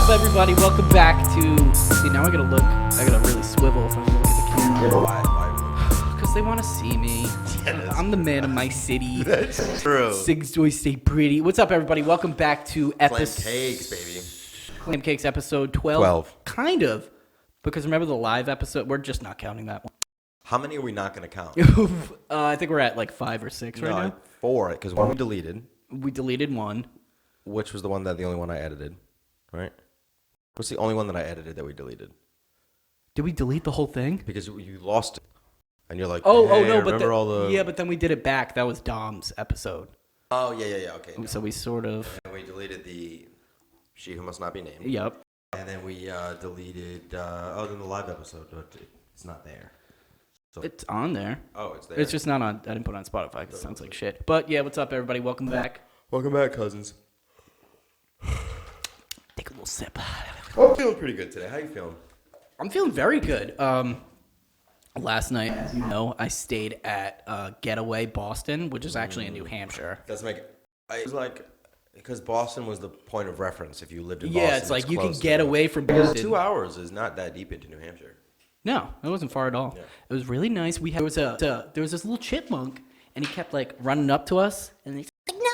up, everybody? Welcome back to... See, now I gotta really swivel if I'm gonna look at the camera. Yeah, but why? Because they want to see me. Yeah, I'm the man of my city. That's true. Sig's Joy Stay Pretty. What's up, everybody? Welcome back to Clam cakes, baby. Clam Cakes episode 12. Kind of. Because remember the live episode? We're just not counting that one. How many are we not going to count? I think we're at like 5 or 6 right now. 4, because one we deleted. We deleted one. Which was the only one I edited, right? What's the only one that I edited that we deleted? Did we delete the whole thing? Because you lost it. And you're like, no, but yeah, but then we did it back. That was Dom's episode. Oh, yeah, okay. No. So we sort of... And we deleted the She Who Must Not Be Named. Yep. And then we deleted, then the live episode, but it's not there. So It's on there. Oh, it's there. It's just not on... I didn't put it on Spotify because it sounds like shit. But yeah, what's up, everybody? Welcome back. Welcome back, cousins. Take a little sip. I'm feeling pretty good today. How you feeling? I'm feeling very good. Last night, as you know, I stayed at Getaway Boston, which is actually in New Hampshire. That's it's like because Boston was the point of reference if you lived in Boston. Yeah, it's like you can close get to away from Because Boston. 2 hours is not that deep into New Hampshire. No, it wasn't far at all. Yeah. It was really nice. There was this little chipmunk, and he kept like running up to us, and he's like, no,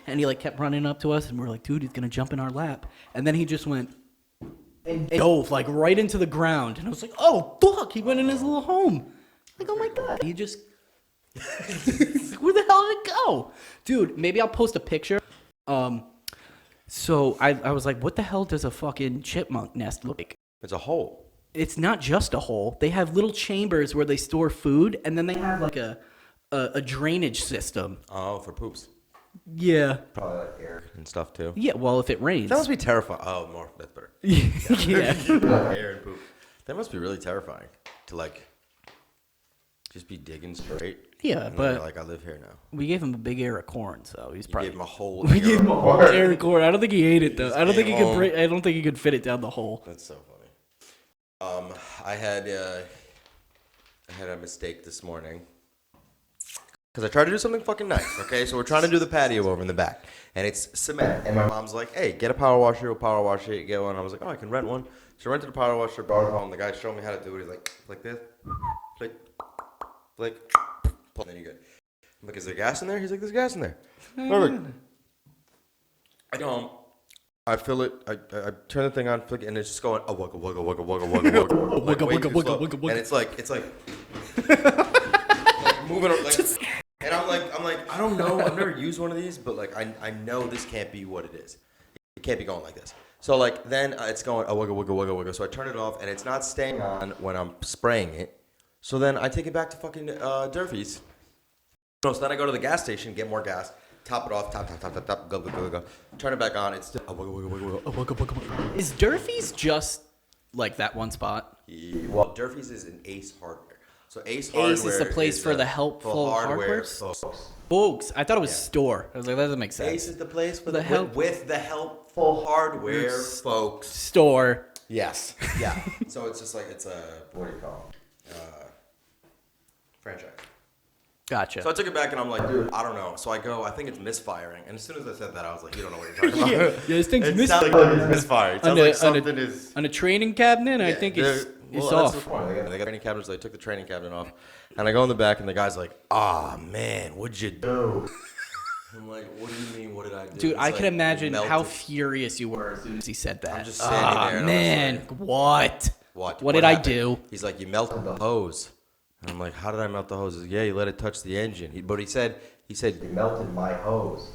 and he like kept running up to us, and we're like, dude, he's gonna jump in our lap, and then he just went and dove like right into the ground, and I was like, oh fuck, he went in his little home. Like, oh my god, he just where the hell did it go, dude? Maybe I'll post a picture. So I was like, what the hell does a fucking chipmunk nest look like? It's a hole. It's not just a hole. They have little chambers where they store food, and then they have like a drainage system. Oh, for poops. Yeah. Probably like air and stuff too. Yeah, well, if it rains. That must be terrifying. Oh, more. That's better. Yeah. Air and poop. That must be really terrifying to like just be digging straight. Yeah, and but you're like, I live here now. we gave him a big ear of corn, so he's probably. Gave him a whole. We gave him a whole ear of corn. I don't think he ate it though. I don't think he came could. I don't think he could fit it down the hole. That's so funny. I had a mistake this morning. Because I tried to do something fucking nice, okay? So we're trying to do the patio over in the back. And it's cement. And my mom's like, hey, get a power washer. We'll power wash it. Get one. I was like, oh, I can rent one. So I rented a power washer, brought it home. The guy showed me how to do it. He's like this. Flick. And then you're good. I'm like, is there gas in there? He's like, there's gas in there. Perfect. I go home. I fill it. I turn the thing on, flick it, and it's just going, oh, wugga, wugga, wugga, wugga, wugga, wugga. Like, way too slow. And it's like moving, like... And I'm like, I don't know. I've never used one of these, but like, I know this can't be what it is. It can't be going like this. So like, then it's going, oh, wiggle, wiggle, wiggle, wiggle. So I turn it off, and it's not staying on when I'm spraying it. So then I take it back to fucking Durfee's. So then I go to the gas station, get more gas, top it off, top, go. Turn it back on. It's still, oh, wiggle, wiggle. Is Durfee's just like that one spot? Yeah, well, Durfee's is an Ace Hardware. So Ace Hardware is the place for the helpful hardware folks. I thought it was store. I was like, that doesn't make sense. Ace is the place for the help with the helpful hardware folks. Store. Yes. Yeah. So it's just like it's a what do you call it? Franchise. Gotcha. So I took it back and I'm like, dude, I don't know. So I go, I think it's misfiring. And as soon as I said that, I was like, you don't know what you're talking about. Yeah, this thing's misfiring. It sounds like it's misfiring. It sounds like something is on a training cabinet. I think it's off. That's the point. They got training cabinets. So they took the training cabinet off, and I go in the back, and the guy's like, "Ah, man, what'd you do?" I'm like, "What do you mean? What did I do?" Dude, I can imagine how furious you were as soon as he said that. I'm just standing there. And man, like, what? What did I do? He's like, "You melted the hose." And I'm like, "How did I melt the hose?" He's like, "Yeah, you let it touch the engine." But he said, "You melted my hose."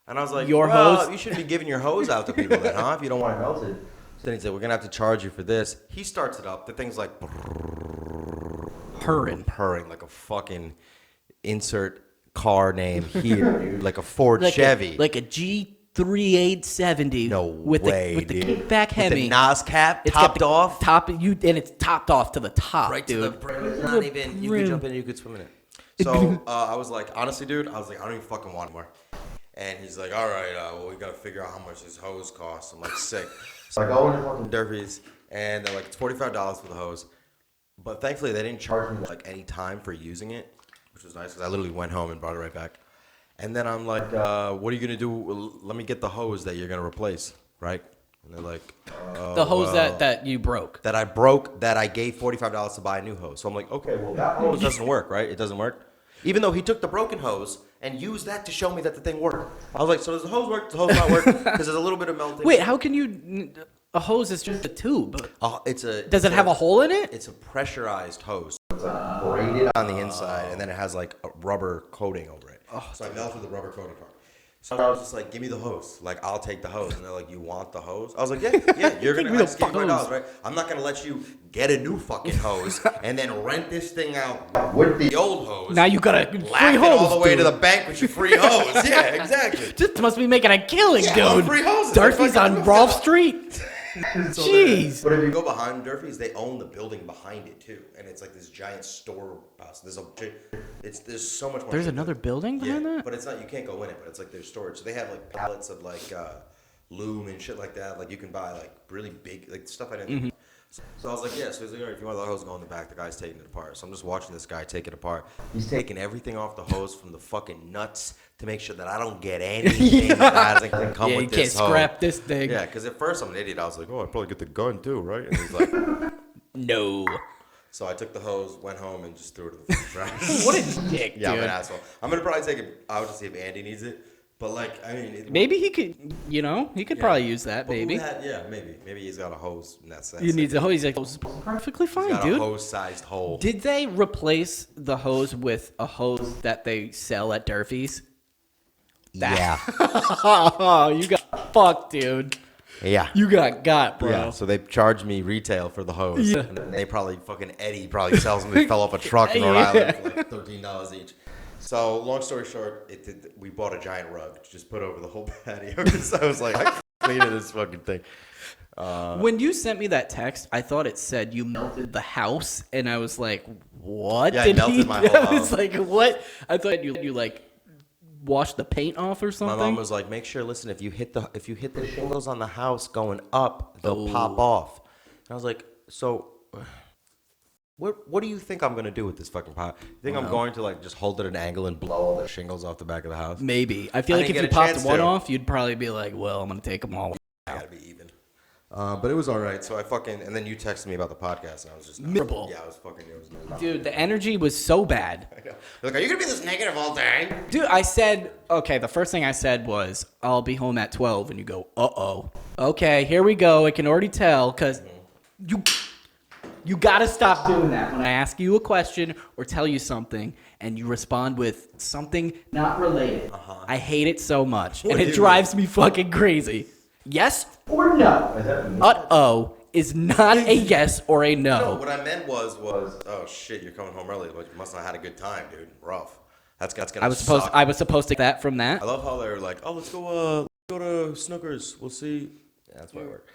And I was like, "Your hose? You shouldn't be giving your hose out to people then, huh? If you don't want it melted." Then he said, we're going to have to charge you for this. He starts it up. The thing's like purring like a fucking insert car name here, dude. Like a Ford Chevy. Like a G3870. No way, with the kickback Hemi. With the NOS cap topped off. And it's topped off to the top, right dude. to the brim. It's not even, you could jump in, you could swim in it. So I was like, honestly, dude, I don't even fucking want more. And he's like, all right, well, we got to figure out how much this hose costs. I'm like, sick. So I go into fucking Durfee's, and they're like, it's $45 for the hose. But thankfully, they didn't charge me like any time for using it, which was nice because I literally went home and brought it right back. And then I'm like, what are you going to do? Let me get the hose that you're going to replace, right? And they're like, the hose that you broke. that I broke, that I gave $45 to buy a new hose. So I'm like, okay, well, that hose doesn't work, right? It doesn't work. Even though he took the broken hose and used that to show me that the thing worked. I was like, so does the hose work? Does the hose not work? Because there's a little bit of melting. Wait, how can you? A hose is just a tube. Does it have a hole in it? It's a pressurized hose. It's like braided on the inside, and then it has like a rubber coating over it. So I melted the rubber coating part. So I was just like, give me the hose. Like, I'll take the hose. And they're like, you want the hose? I was like, yeah, you're going to get $5, right? I'm not going to let you get a new fucking hose and then rent this thing out with the old hose. Now you got a free hose, all the way to the bank with your free hose. Yeah, exactly. Just must be making a killing, dude. Free hoses. Durfee's on Rolfe Street. Jeez. But if you go behind Durfee's, they own the building behind it too, and it's like this giant storehouse. There's so much more. There's another building behind that? But it's not. You can't go in it. But it's like their storage. So they have like pallets of like loom and shit like that. Like you can buy like really big like stuff I didn't. So I was like, yeah. So he's like, all right, if you want the hose, go in the back. The guy's taking it apart. So I'm just watching this guy take it apart. He's taking everything off the hose from the fucking nuts to make sure that I don't get anything that doesn't come with this hose. You can't scrap this thing. Yeah, because at first I'm an idiot. I was like, oh, I'd probably get the gun too, right? And he's like, no. So I took the hose, went home, and just threw it in the trash. What a dick, dude. Yeah, I'm an asshole. I'm going to probably take it out to see if Andy needs it. But, like, I mean... Maybe he could, he could probably use that, maybe. Maybe. Maybe he's got a hose in that sense. He needs a hose. He's like, hose is perfectly fine, he's got dude. a hose-sized hole. Did they replace the hose with a hose that they sell at Durfee's? Yeah. Oh, you got fucked, dude. Yeah. You got, bro. Yeah, so they charged me retail for the hose. Yeah. And then they probably, fucking Eddie probably sells them. They fell off a truck in Rhode Island for like $13 each. So, long story short, we bought a giant rug to just put over the whole patio. Because I was like, I cleaning this fucking thing. When you sent me that text, I thought it said you melted the house. And I was like, what? Yeah, I melted my whole I was house. like, what? I thought you like wash the paint off or something. My mom was like, make sure, listen, if you hit the shingles on the house going up, they'll pop off. And I was like, so what do you think I'm gonna do with this fucking pot? You think I'm going to like just hold it at an angle and blow all the shingles off the back of the house? Maybe. I feel like if you popped one off, you'd probably be like, well, I'm gonna take them all. I gotta be even. But it was all right. So and then you texted me about the podcast, and I was just miserable. Yeah, I was fucking. It was miserable. Dude, the energy was so bad. Like, are you gonna be this negative all day? Dude, I said, okay, the first thing I said was, I'll be home at 12, and you go, uh-oh. Okay, here we go. I can already tell, because you gotta stop doing that when I ask you a question or tell you something, and you respond with something not related. I hate it so much, and it drives me fucking crazy. Yes or no? Uh-oh is not a yes or a no. No, what I meant was, oh shit, you're coming home early. But you must not have had a good time, dude. Rough. That's gonna suck. I was supposed to get that from that. I love how they're like, oh, let's go to Snookers. We'll see. Yeah, that's why I work.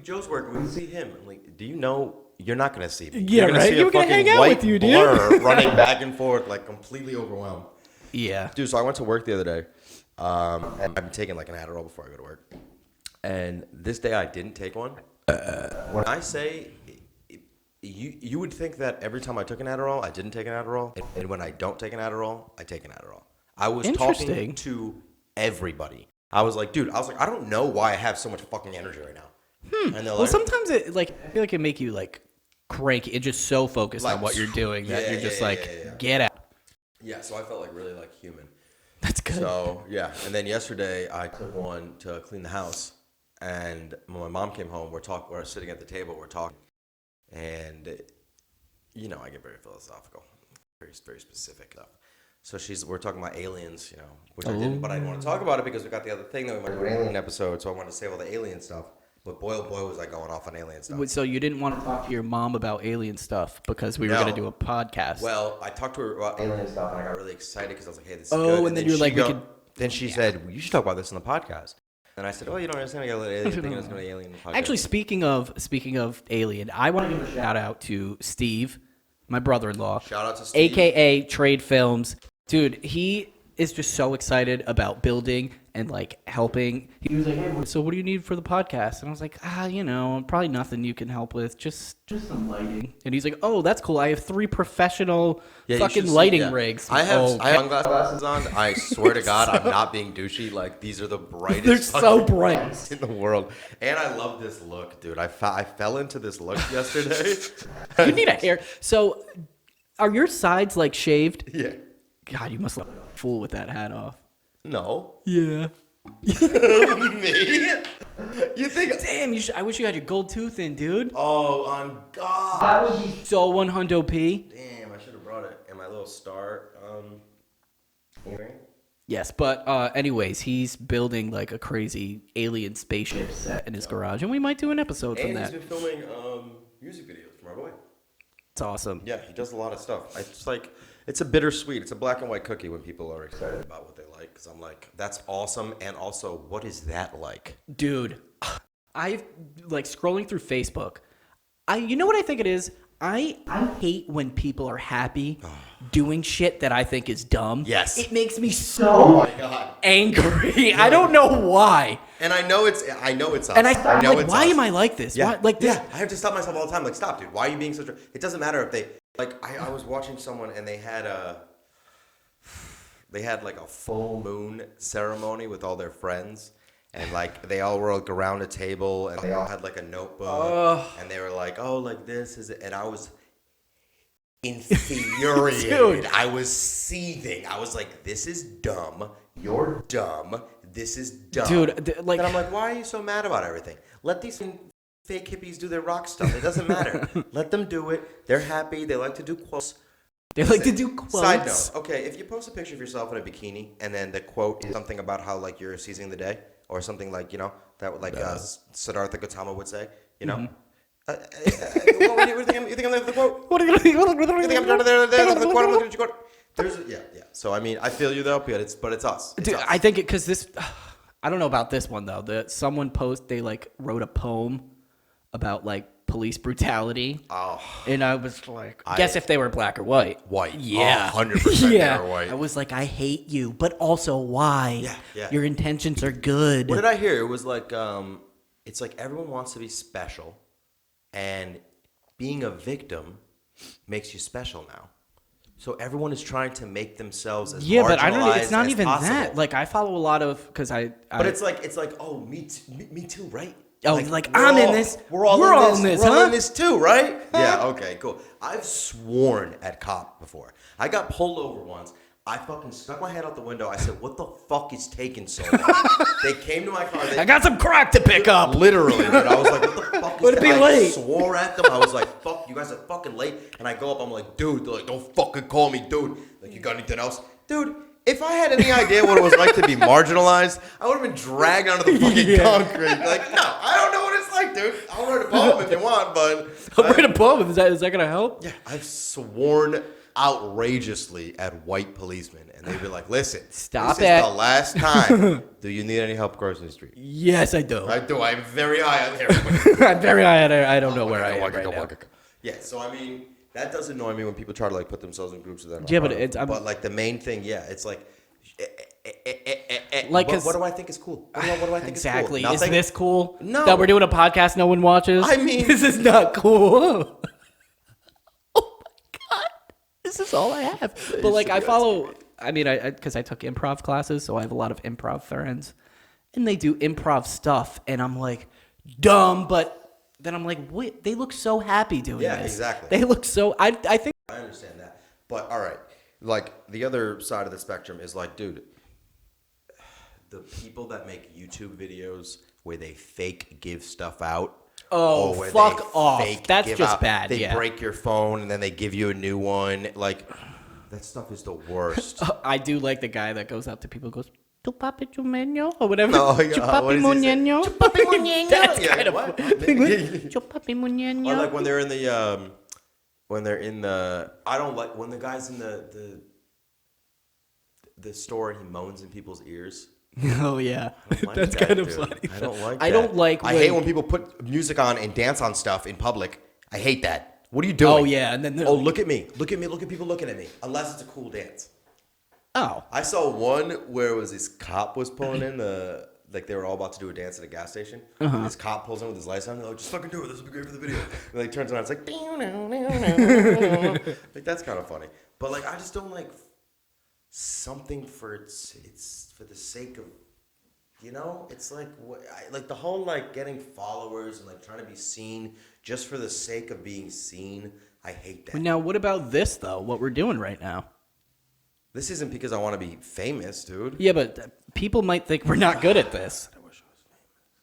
Joe's work. We can see him. I'm like, do you know you're not gonna see me? Yeah, right. You're gonna hang out with you, dude. Blur running back and forth, like completely overwhelmed. Yeah, dude. So I went to work the other day. And I've been taking like an Adderall before I go to work. And this day I didn't take one. When I say, you would think that every time I took an Adderall, I didn't take an Adderall. And when I don't take an Adderall, I take an Adderall. I was talking to everybody. I was like, dude, I don't know why I have so much fucking energy right now. And well, sometimes I feel like it make you like cranky. It's just so focused on what you're doing that you're just get out. Yeah, so I felt like really like human. That's good. So, yeah. And then yesterday, I took one to clean the house. And when my mom came home, we're sitting at the table, we're talking. And, I get very philosophical, very, very specific stuff. So we're talking about aliens, which I didn't, but I didn't want to talk about it because we got the other thing that we might do an alien episode. So I wanted to save all the alien stuff. But boy, oh boy, was I going off on alien stuff. So you didn't want to talk to your mom about alien stuff because we were going to do a podcast. Well, I talked to her about alien stuff, and I got really excited because I was like, hey, this is good. Oh, and then you're like, Then she said, well, you should talk about this on the podcast. And I said, oh, you don't understand. I got a little alien thing. I was going to alien podcast. Actually, speaking of alien, I want to give a shout out to Steve, my brother-in-law. Shout out to Steve. AKA Trade Films. Dude, he is just so excited about building and like helping. He was like, "Hey, so what do you need for the podcast?" And I was like, probably nothing you can help with, just some lighting. And he's like, "Oh, that's cool. I have 3 professional fucking lighting rigs." I have sunglasses on. I swear to God, I'm not being douchey. Like, these are the brightest. They're so bright in the world, and I love this look, dude. I fell into this look yesterday. You need a hair. So, are your sides like shaved? Yeah. God, you must look like a fool with that hat off. No. Yeah. Me? You think? Damn, I wish you had your gold tooth in, dude. Oh, on God. That would be so 100 P. Damn, I should have brought it. And my little star. Earring. Yes, but anyways, he's building like a crazy alien spaceship set in his garage, and we might do an episode from that. And he's been filming music videos for my boy. It's awesome. Yeah, he does a lot of stuff. It's like, it's a bittersweet. It's a black and white cookie when people are excited about what they like. Because I'm like, that's awesome. And also, what is that like? Dude, I've like scrolling through Facebook. You know what I think it is? I hate when people are happy doing shit that I think is dumb. Yes. It makes me so angry. I don't know why. And I know it's us. And I'm know like, it's why us. am I like this? Yeah. Why, like this? Yeah, I have to stop myself all the time. Like, stop, dude. Why are you being such a... It doesn't matter if they... Like, I was watching someone and they had like a full moon ceremony with all their friends. And like they all were like around a table and they all had like a notebook and they were like, oh, like this is it. And I was infuriated. Dude. I was seething. I was like, this is dumb. You're dumb. This is dumb. Dude, like... And I'm like, why are you so mad about everything? Let these fake hippies do their rock stuff. It doesn't matter. Let them do it. They're happy. They like to do quotes. They like to do quotes. Side note, okay, if you post a picture of yourself in a bikini and then the quote is something about how like you're seizing the day or something like, you know, that like Siddhartha Gautama would say, you know? What do you think? You think I'm there for the quote? What are you You think I'm trying to there for the quote? I'm looking at your quote. Yeah. So I mean, I feel you though, but it's us. It's Dude, us. I think it because this... I don't know about this one though. Someone they like wrote a poem about like police brutality. Oh. And I was like, guess if they were black or white. White. Yeah. 100% yeah. they were white. I was like, I hate you, but also why? Yeah. Your intentions are good. What did I hear? It was like, it's like everyone wants to be special, and being a victim makes you special now. So everyone is trying to make themselves as but I don't. It's marginalized not as even possible. that. Like I follow a lot of because But it's like, oh, me too, right? Oh, like I'm in this. We're all in this. Huh? We're all in this too, right? Yeah. Okay. Cool. I've sworn at cop before. I got pulled over once. I fucking stuck my head out the window. I said, "What the fuck is taking so long?" They came to my car. I got some crack to pick up. Literally, dude. I was like, "What the fuck is Would it be late?" I swore at them. I was like, "Fuck, you guys are fucking late." And I go up. I'm like, "Dude," they're like, "Don't fucking call me, dude." Like, you got anything else, dude? If I had any idea what it was like to be marginalized, I would have been dragged onto the fucking concrete. Like, no, I don't know what it's like, dude. I'll write a poem if you want, but I'll write a poem. Is that gonna help? yeah, I've sworn outrageously at white policemen, and they'd be like, "Listen, Stop this it. is the last time. Do you need any help crossing the street?" Yes, I do. I do. I'm very high on there. I'm very high. I don't know where I am right now. Yeah, so I mean, that does annoy me when people try to like put themselves in groups with them. Yeah, but it's but like the main thing, yeah, it's like. Like, what do I think is cool? What do I think exactly. is cool? Is this cool? No. That we're doing a podcast no one watches? I mean- this is not cool. Oh my God. This is all I have. But like, I follow, I mean, because I took improv classes, so I have a lot of improv friends. And they do improv stuff. And I'm like, dumb, but then I'm like, wait, they look so happy doing this. Yeah, exactly. They look so, I think. I understand that. But all right, like the other side of the spectrum is like, dude, the people that make YouTube videos where they fake give stuff out. Oh, where fuck they off. fake That's give just out. bad. They yeah. break your phone and then they give you a new one. Like, that stuff is the worst. I do like the guy that goes up to people and goes, "Tu papi chumeño," or whatever. Oh, yeah. "Tu What papi does he say? muñeño." "Tu papi muñeño." That's Yeah, kind of what? "Tu papi muñeño." Or like when they're in the I don't like when the guy's in the store and he moans in people's ears. Oh yeah, I don't like that's that, kind of dude. funny. I don't like. I don't like. I hate when people put music on and dance on stuff in public. I hate that. What are you doing? Oh yeah, and then Oh, look at me. Look at me. Look at people looking at me. Unless it's a cool dance. Oh. I saw one where it was this cop was pulling in like they were all about to do a dance at a gas station. And this cop pulls in with his lights on. They're like, just fucking do it. This will be great for the video. And like turns around, it's like, like that's kind of funny. But like, I just don't like something for it's for the sake of, you know, it's like like the whole like getting followers and like trying to be seen just for the sake of being seen. I hate that. Now, what about this though? What we're doing right now? This isn't because I want to be famous, dude. Yeah, but people might think we're not good at this. I wish I was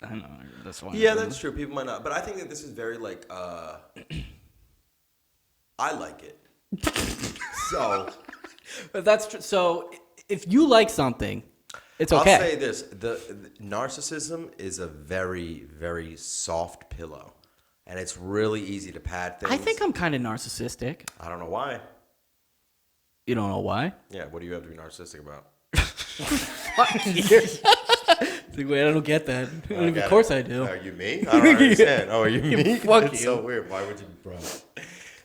famous. I know. That's why. Yeah, that's true. People might not, but I think that this is very like. I like it. So. But that's true. So if you like something, it's okay. I'll say this: the narcissism is a very, very soft pillow, and it's really easy to pad things. I think I'm kind of narcissistic. I don't know why. You don't know why? Yeah, what do you have to be narcissistic about? Wait, I don't get that. Of course I do. Are you me? I don't understand. Oh, are you me? Fuck It's you. so weird. Why would you, bro?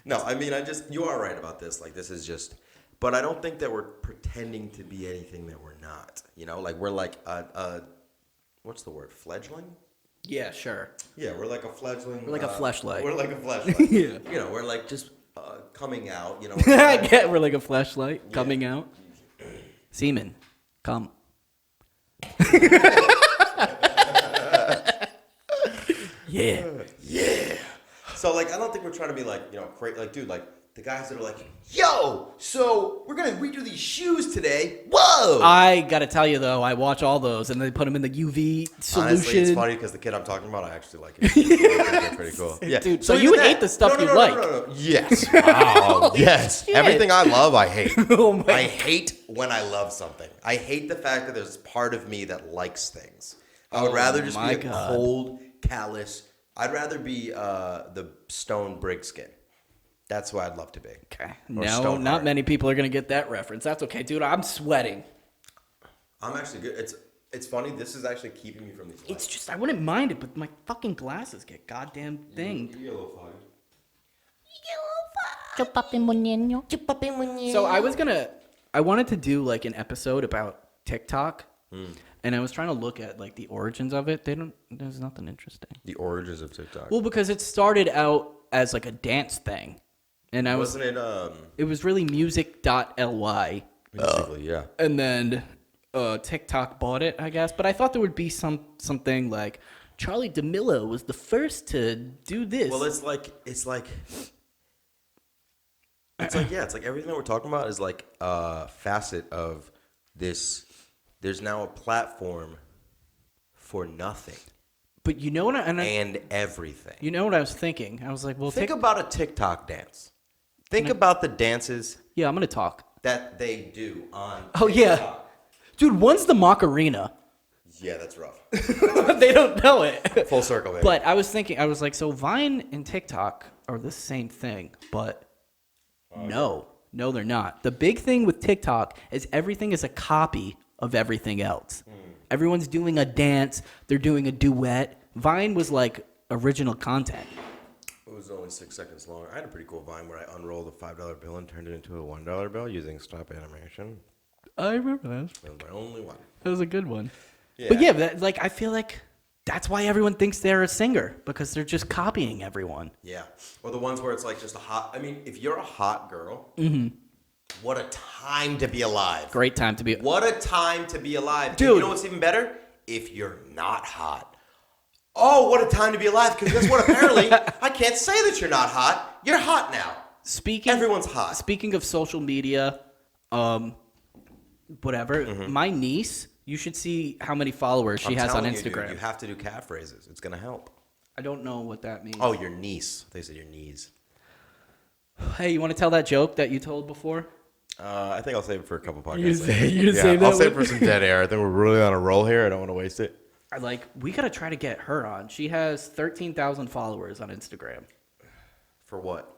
No, I mean, you are right about this. Like, this is just, but I don't think that we're pretending to be anything that we're not. You know, like we're like what's the word? Fledgling? Yeah, sure. Yeah, we're like a fledgling. We're like a fleshlight. We're like a fleshlight. Yeah. You know, we're like just coming out. You know. I get we're like a flashlight coming out. Semen, come. Yeah. Yeah. So like, I don't think we're trying to be like, you know, crazy. Like, dude, like the guys that are like, yo, so we're gonna redo these shoes today. Whoa. I gotta tell you though, I watch all those and they put them in the UV solution. Honestly, it's funny because the kid I'm talking about, I actually like it. I think they're pretty cool. Yeah, Dude, so you would hate the stuff you like. No. Yes. Wow. Yes. shit. Everything I love, I hate. Oh my I hate when I love something. I hate the fact that there's part of me that likes things. I would rather just be a cold, callous. I'd rather be the Stone Brigskin. That's who I'd love to be. Okay. Or No, Stoneheart. not many people are gonna get that reference. That's okay, dude. I'm sweating. I'm actually good. It's funny. This is actually keeping me from these lights. It's just I wouldn't mind it, but my fucking glasses get goddamn thing. You get a little foggy. So I wanted to do like an episode about TikTok, and I was trying to look at like the origins of it. There's nothing interesting. The origins of TikTok. Well, because it started out as like a dance thing, and Wasn't it? it was really music.ly, Basically, yeah. and then TikTok bought it, I guess. But I thought there would be something like Charlie DeMillo was the first to do this. Well, it's like yeah, it's like everything that we're talking about is like a facet of this. There's now a platform for nothing But you know what? and everything. You know what I was thinking? I was like, well, Think about a TikTok dance. Think about the dances yeah, I'm gonna talk. that they do on. Oh yeah, TikTok. dude. One's the Macarena. Yeah, that's rough. They don't know it. Full circle, baby. But I was thinking, I was like, so Vine and TikTok are the same thing, but no, they're not. The big thing with TikTok is everything is a copy of everything else. Everyone's doing a dance. They're doing a duet. Vine was like original content. It was only 6 seconds long. I had a pretty cool Vine where I unrolled a $5 bill and turned it into a $1 bill using stop animation. I remember that. That was my only one. That was a good one. Yeah. But yeah, I feel like that's why everyone thinks they're a singer, because they're just copying everyone. Yeah. Or the ones where it's like just a hot. I mean, if you're a hot girl, what a time to be alive. Great time to be. What a time to be alive. Dude. And you know what's even better? If you're not hot. Oh, what a time to be alive. Because guess what? Apparently, I can't say that you're not hot. You're hot now. Everyone's hot. Speaking of social media, whatever. My niece, you should see how many followers she has on telling you, Instagram. dude, you have to do cat phrases. It's going to help. I don't know what that means. Oh, your niece. They said your knees. Hey, you want to tell that joke that you told before? I think I'll save it for a couple podcasts. You later. save that I'll save it one? for some dead air. I think we're really on a roll here. I don't want to waste it. We got to try to get her on. She has 13,000 followers on Instagram. For what?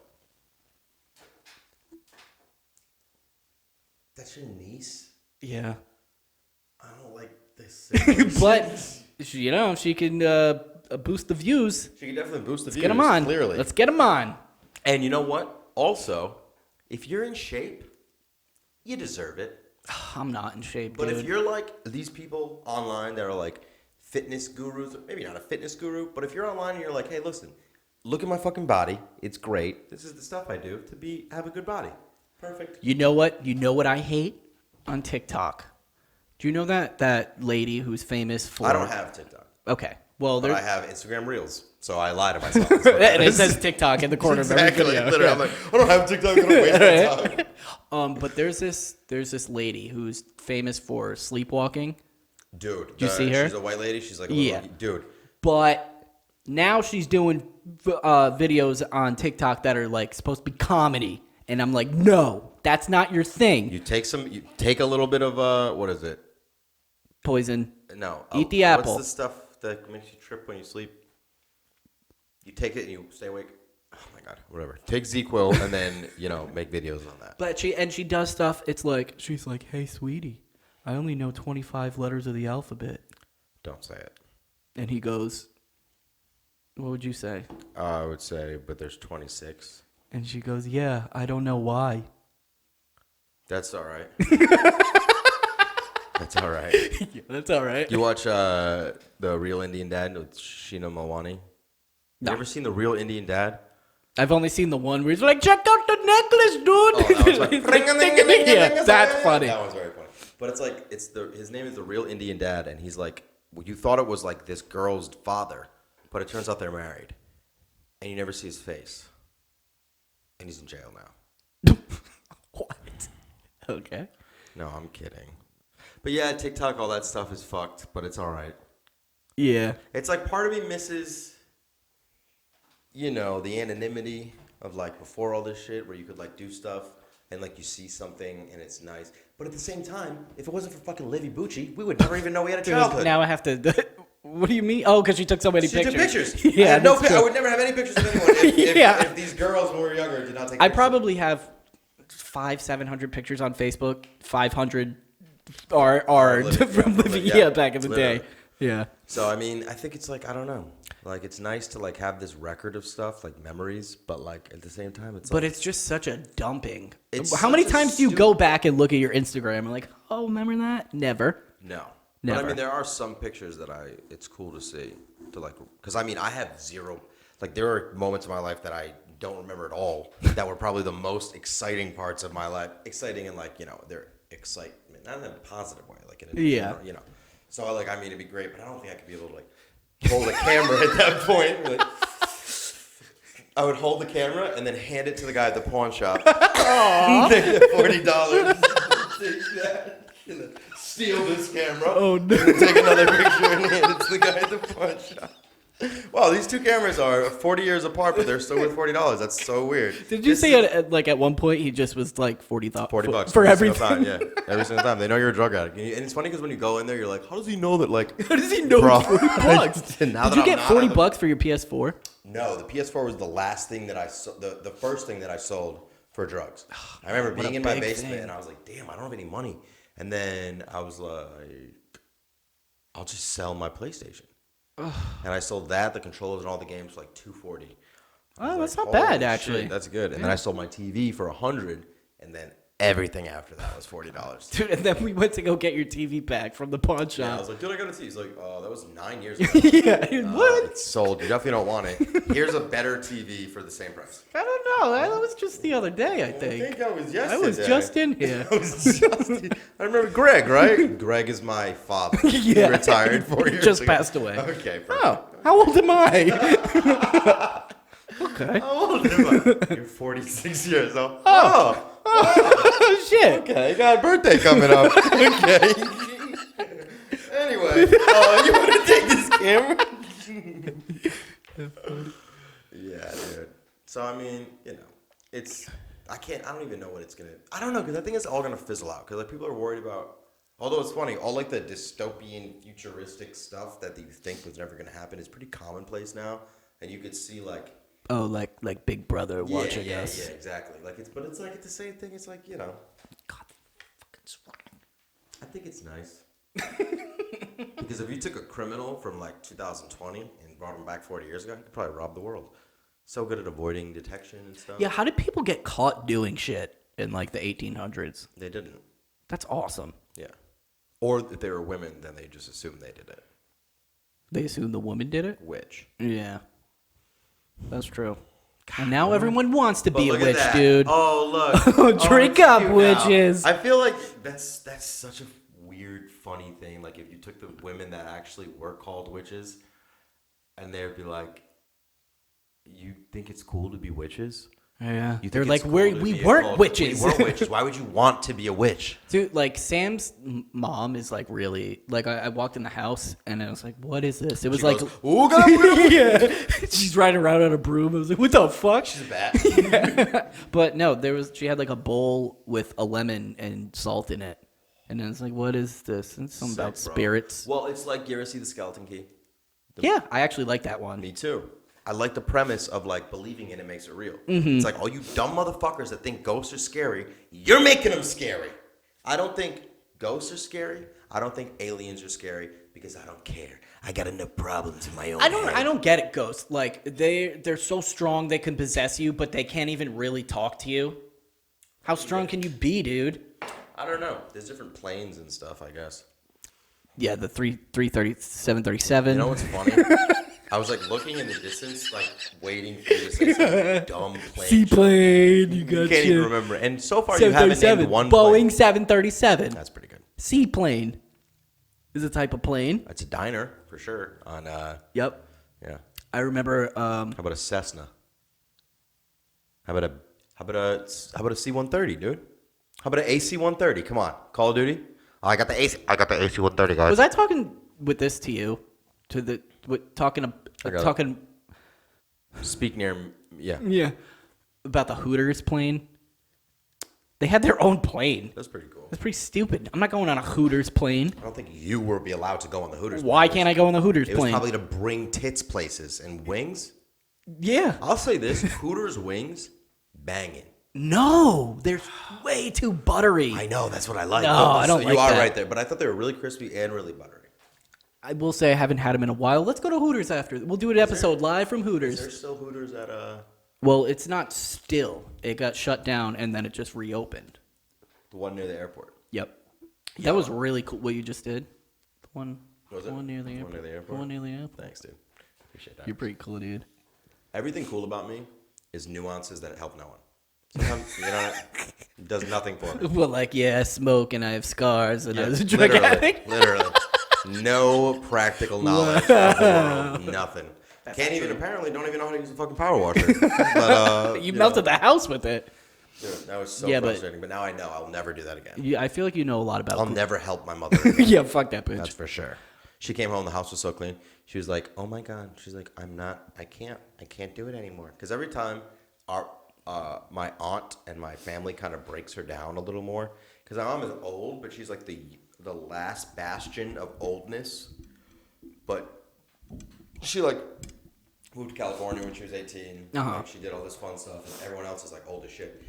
That's your niece? Yeah. I don't like this. But, she can boost the views. She can definitely boost the views. Get them on. Clearly. Let's get them on. And you know what? Also, if you're in shape, you deserve it. I'm not in shape, But dude. if you're like these people online that are like fitness gurus, maybe not a fitness guru, but if you're online and you're like, hey, listen, look at my fucking body. It's great. This is the stuff I do to have a good body. Perfect. You know what? You know what I hate on TikTok? Do you know that lady who's famous for? I don't have TikTok. Okay. Well, But there's I have Instagram Reels, so I lie to myself. and it says TikTok in the corner of every Exactly. video. Literally, I'm like, I don't have TikTok. I don't waste my time. But there's this lady who's famous for sleepwalking. Dude, you see her? She's a white lady. She's like, dude. But now she's doing videos on TikTok that are like supposed to be comedy, and I'm like, no, that's not your thing. You take a little bit of what is it? Poison. No. Eat the apple. What's the stuff that makes you trip when you sleep? You take it and you stay awake. Oh my god, whatever. Take ZQL and then make videos on that. But she does stuff. It's like she's like, hey, sweetie, I only know 25 letters of the alphabet. Don't say it. And he goes, what would you say? I would say, but there's 26. And she goes, yeah, I don't know why. That's all right. That's all right. Yeah, that's all right. You watch The Real Indian Dad with Sheena Mawani? No. You ever seen The Real Indian Dad? I've only seen the one where he's like, check out the necklace, dude. Oh, that was like, yeah, that's funny. That one's very funny. But it's like his name is The Real Indian Dad, and he's like, you thought it was like this girl's father, but it turns out they're married, and you never see his face, and he's in jail now. What? Okay. No, I'm kidding. But yeah, TikTok, all that stuff is fucked, but it's all right. Yeah. It's like part of me misses, the anonymity of like before all this shit where you could like do stuff and like you see something and it's nice. But at the same time, if it wasn't for fucking Livy Bucci, we would never even know we had a childhood. Now I have to. What do you mean? Oh, because she took so many She pictures. took pictures. Yeah, I would never have any pictures of anyone if these girls when we were younger did not take pictures. I probably have 500-700 pictures on Facebook. 500 are from Livy, back in the literally. day. Yeah. So, I mean, I think it's like, I don't know. Like, it's nice to, like, have this record of stuff, like, memories, but, like, at the same time, it's But like... it's just such a dumping. It's How many such a times do you go back and look at your Instagram and like, oh, remember that? Never. No. Never. But, I mean, there are some pictures that it's cool to see. To, like... Because, I mean, I have zero... Like, there are moments in my life that I don't remember at all that were probably the most exciting parts of my life. Exciting and, like, they're excitement. Not in a positive way. Like, in a... Yeah. So, like, I mean, it'd be great, but I don't think I could be able to, like, hold a camera at that point. Like, I would hold the camera and then hand it to the guy at the pawn shop. Take the $40. Take that. And then steal this camera. Oh, no. And then take another picture and hand it to the guy at the pawn shop. Wow, these two cameras are 40 years apart, but they're still worth $40. That's so weird. Did you say at one point he just was like $40 $40 for every everything? single time, yeah, every single time. They know you're a drug addict, and it's funny because when you go in there, you're like, how does he know that? Like, How does he know Bro, it's $40? now Did you get $40 for your PS4? No, the PS4 was the last thing that I sold, the first thing that I sold for drugs. I remember What being a in my big basement thing. and I was like, damn, I don't have any money. And then I was like, I'll just sell my PlayStation. And I sold that, the controllers, and all the games for like $240. Oh, that's not Holy bad, shit, actually. that's good. And then I sold my TV for $100, and then everything after that was $40. Dude, and then we went to go get your TV back from the pawn Yeah, I shop. was like, dude, I got a TV. He's like, oh, that was 9 years ago. Yeah, what? It's sold. You definitely don't want it. Here's a better TV for the same price. I don't know. That was just the other day, I I think. think I was yesterday. I was just in here. I remember Greg, right? Greg is my father. Yeah. He retired 4 years Just ago. passed away. Okay, perfect. Oh, how old am I? Okay. How old am I? You're 46 years old. Oh, shit. Okay, you got a birthday coming up. Okay. Anyway, you want to take this camera? Yeah, dude. So, I mean, I don't even know what it's going to, I don't know, because I think it's all going to fizzle out, because like, people are worried about, although it's funny, all like the dystopian, futuristic stuff that you think was never going to happen is pretty commonplace now, and you could see like, Oh, like Big Brother watching us. Yeah, exactly. Like but it's like it's the same thing. It's like God, fucking swine. I think it's nice because if you took a criminal from like 2020 and brought him back 40 years ago, you could probably rob the world. So good at avoiding detection and stuff. Yeah, how did people get caught doing shit in like the 1800s? They didn't. That's awesome. Yeah. Or if they were women, then they just assumed they did it. They assume the woman did it? Witch. Yeah. That's true. And now everyone wants to be a look at witch, that. dude. Oh, look. Drink it's up, cute witches. now. I feel like that's such a weird, funny thing. Like, if you took the women that actually were called witches, and they'd be like, you think it's cool to be witches? Yeah. You think They're it's like, cool we to be weren't called- witches. We weren't witches. Why would you want to be a witch? Dude, like, Sam's mom is, like, really... Like, I walked in the house, and I was like, what is this? It was She like... goes, "Ooga." Yeah. She's riding around on a broom. I was like, what the fuck? She's a bat. But no, she had, like, a bowl with a lemon and salt in it. And I was like, what is this? And it's something about Sick, bro. spirits. Well, it's like, you ever see The Skeleton Key? Yeah, I actually like that one. Me too. I like the premise of like believing in it makes it real. It's like all you dumb motherfuckers that think ghosts are scary, you're making them scary. I don't think ghosts are scary. I don't think aliens are scary because I don't care. I got enough problems in my own I head. don't get it, ghosts. Like they're so strong they can possess you, but they can't even really talk to you. How strong can you be, dude? I don't know. There's different planes and stuff, I guess. Yeah, the 330, 737. You know what's funny? I was like looking in the distance, like waiting for you to say some dumb plane. Seaplane, you got You can't even remember. And so far, you haven't named one Boeing plane. 737. That's pretty good. Seaplane is a type of plane. That's a diner for sure. On Yep. yeah. I remember. How about a Cessna? How about a C-130, dude? How about an AC-130? Come on, Call of Duty. Oh, I got the AC-130, guys. Was I talking with this to you? Talking. Speak near. Yeah, Yeah. About the Hooters plane. They had their own plane. that's pretty cool. That's pretty stupid. I'm not going on a Hooters plane. I don't think you will be allowed to go on the Hooters. Why plane. can't I go on the Hooters It was plane? probably to bring tits places and wings. Yeah. I'll say this: Hooters wings, banging. No, they're way too buttery. I know that's what I like. No, Oh, I don't so like you are that. right there, but I thought they were really crispy and really buttery. I will say I haven't had them in a while. Let's go to Hooters after. We'll do an episode live from Is Hooters. there still Hooters at Well, it's not still. It got shut down and then it just reopened. the one near the airport? Yep. That was really cool. What you just did. The one. Was The it? one near the The airport. one near the airport? The one near the airport. Thanks, dude. Appreciate that. You're pretty cool, dude. Everything cool about me is nuances that help no one. Sometimes, you know, it does nothing for me. Well, like, yeah, I smoke and I have scars and I was a drug literally, addict. literally. No practical knowledge of the world. Nothing. Can't even, apparently, don't even know how to use a fucking power washer. But, You melted the house with it. Dude, that was so Yeah, but- frustrating. But now I know I'll never do that again. I feel like you know a lot about I'll never help my mother again. Yeah, fuck that bitch. That's for sure. She came home, the house was so clean. She was like, "Oh my god." She's like, I can't do it anymore." Because every time my aunt and my family kind of breaks her down a little more. Because my mom is old, but she's like the last bastion of oldness. But she like moved to California when she was 18. Uh-huh. Like, she did all this fun stuff, and everyone else is like old as shit.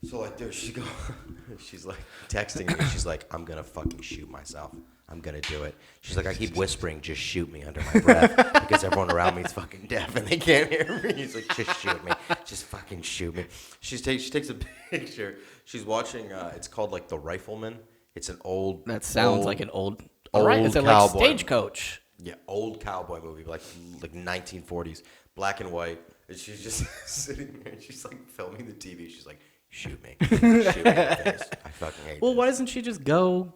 So like, dude, she's like texting me. She's like, "I'm gonna fucking shoot myself. I'm gonna do it." She's like, "I keep whispering, just shoot me under my breath because everyone around me is fucking deaf and they can't hear me." He's like, "Just shoot me. Just fucking shoot me." She takes a picture. She's watching. It's called like The Rifleman. It's an old. That sounds like an old. old Right? Is it like cowboy. Stagecoach? Yeah, old cowboy movie, like 1940s, black and white. And she's just sitting there. And she's like filming the TV. She's like, "Shoot me, shoot me in the face. I fucking hate." Well, this. why doesn't she just go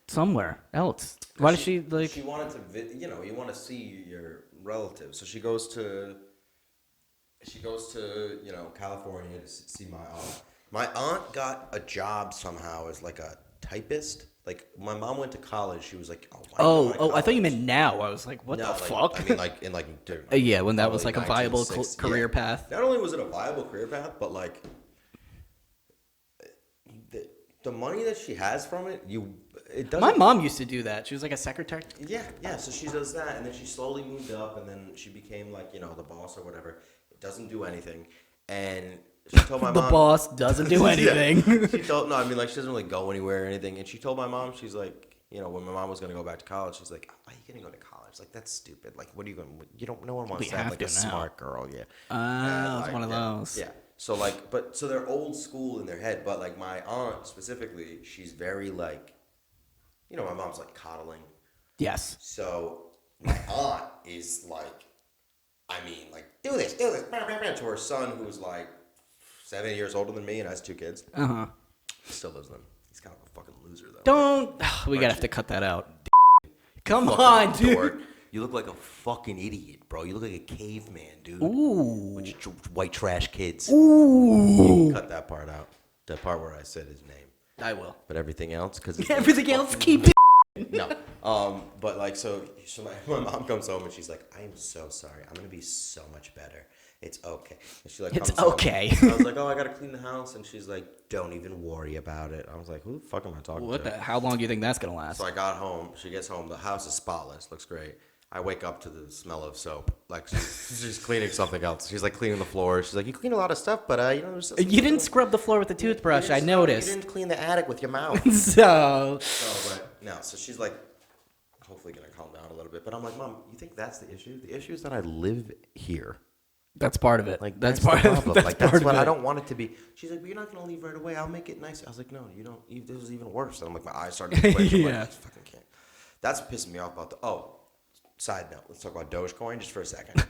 somewhere else? Why does she like? She wanted to, you want to see your relatives, so she goes to, California to see my aunt. My aunt got a job somehow as like a typist. Like my mom went to college. She was like, "Oh, why are you going to I thought you college?" meant now. I was like, what No, the like, fuck? I mean, like in like, dude, Yeah, when that was probably like a viable 1960s. career Yeah. path. Not only was it a viable career path, but like the money that she has from it, it doesn't. My mom used to do that. She was like a secretary. Yeah. So she does that, and then she slowly moved up, and then she became like the boss or whatever. It doesn't do anything, and she told my The mom boss doesn't do anything. Yeah. She told she doesn't really go anywhere or anything, and she told my mom, she's like, when my mom was gonna go back to college, she's like, "Why are you gonna go to college? Like that's stupid. Like what are you going? You don't. No one wants We to have have like to a now." smart girl. Yeah. It's one of those. Yeah. So like, so they're old school in their head. But like my aunt specifically, she's very like, my mom's like coddling. Yes. So my aunt is like, like, do this, to her son, who's like 7 years older than me and has 2 kids. Still lives with him. He's kind of a fucking loser though. We gotta have to cut that out. Come on, dude. Dork. You look like a fucking idiot, bro. You look like a caveman, dude. Ooh. With your white trash kids. Ooh. You cut that part out. The part where I said his name. I will. But everything else, because everything else, keep it. No. But like, so my mom comes home and she's like, I am so sorry. I'm gonna be so much better. It's okay. And she like, it's comes okay. Home. I was like, oh, I gotta clean the house, and she's like, don't even worry about it. I was like, who the fuck am I talking to? How long do you think that's gonna last? So I got home. She gets home. The house is spotless. Looks great. I wake up to the smell of soap. Like she's cleaning something else. She's like cleaning the floor. She's like, you clean a lot of stuff, but you didn't scrub the floor with the toothbrush. I noticed. You didn't clean the attic with your mouth. So she's like, hopefully gonna calm down a little bit. But I'm like, Mom, you think that's the issue? The issue is that I live here. That's part of it. Like that's part of it. That's what it. I don't want it to be. She's like, but you're not gonna leave right away. I'll make it nice. I was like, no, you don't. This is even worse. And I'm like, my eyes started to twitch. I'm like, I just fucking can't. That's what pissing me off about side note. Let's talk about Dogecoin just for a second.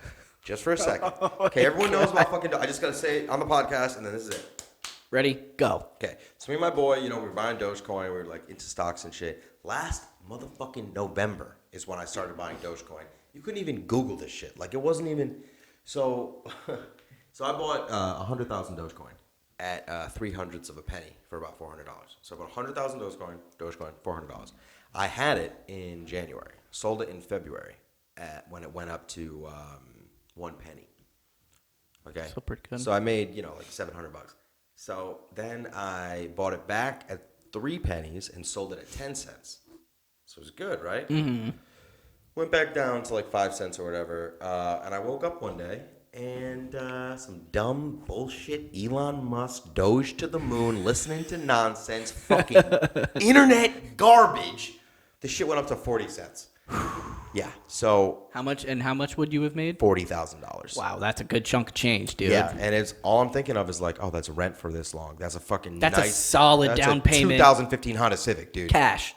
Just for a second. Okay, everyone knows about fucking I just gotta say it on the podcast, and then this is it. Ready? Go. Okay, so me and my boy, we were buying Dogecoin. We were like into stocks and shit. Last motherfucking November is when I started buying Dogecoin. You couldn't even Google this shit. Like it wasn't even. So I bought 100,000 Dogecoin at 3/100 of a penny for about $400. So I bought 100,000 Dogecoin, $400. I had it in January. Sold it in February when it went up to 1 penny. Okay. So pretty good. So I made like $700. So then I bought it back at 3 pennies and sold it at 10 cents. So it was good, right? Mm-hmm. Went back down to like 5 cents or whatever, and I woke up one day and some dumb bullshit Elon Musk Doge to the moon, listening to nonsense, fucking internet garbage. The shit went up to 40 cents. Yeah. So how much would you have made? $40,000. Wow, that's a good chunk of change, dude. Yeah, and it's all I'm thinking of is like, oh, that's rent for this long. That's a fucking a solid down payment. 2015 Honda Civic, dude. Cash.